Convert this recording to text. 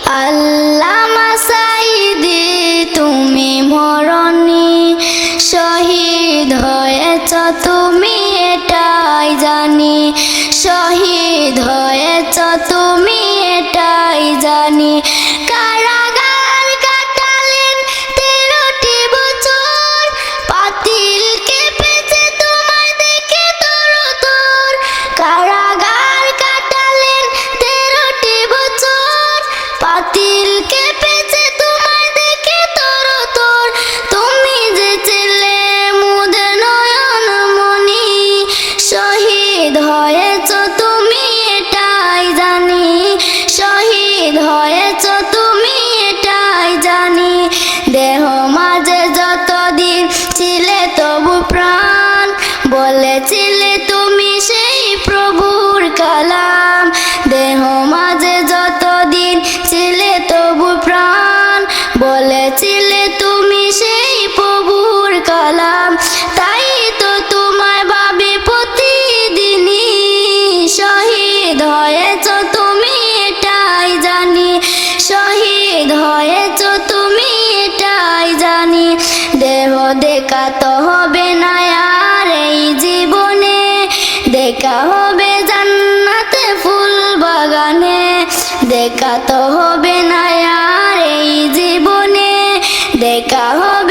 আল্লামা সাঈদী তুমি মরণি, শহীদ হয়েছ তুমি এটাই জানি, শহীদ হয়েছ তুমি এটাই জানি। কারাগার কাটালেন 13টি বছর, পাতিল কেঁপেছে তোমায় দেখে তরতর। কারাগার কাটালেন 13টি বছর, পাতিল কেঁপেছে তোমায় দেখে তরতর। তুমি যে ছিলে মুদের নয়ন মনি, শহীদ হয়েছ তুমি এটাই জানি, শহীদ হয়েছ তুমি এটাই জানি। দেহ মাঝে যতদিন ছিলে তবু প্রাণ, বলেছিলে তুমি সেই প্রভুর কালাম। দেহ মাঝে যতদিন ছিলে তবু প্রাণ, বলেছিলে তুমি সেই প্রভুর কালাম। তাই তো তোমায় ভাবি প্রতিদিনই, শহীদ হয়েছ তুমি এটাই জানি, শহীদ হয়েছ তুমি এটাই জানি। দেহ দেখা তো হবে না আর এই জীবনে, দেখা হবে জান্নাতে ফুল বাগানে। দেখা তো হবে না আর এই জীবনে, দেখা হবে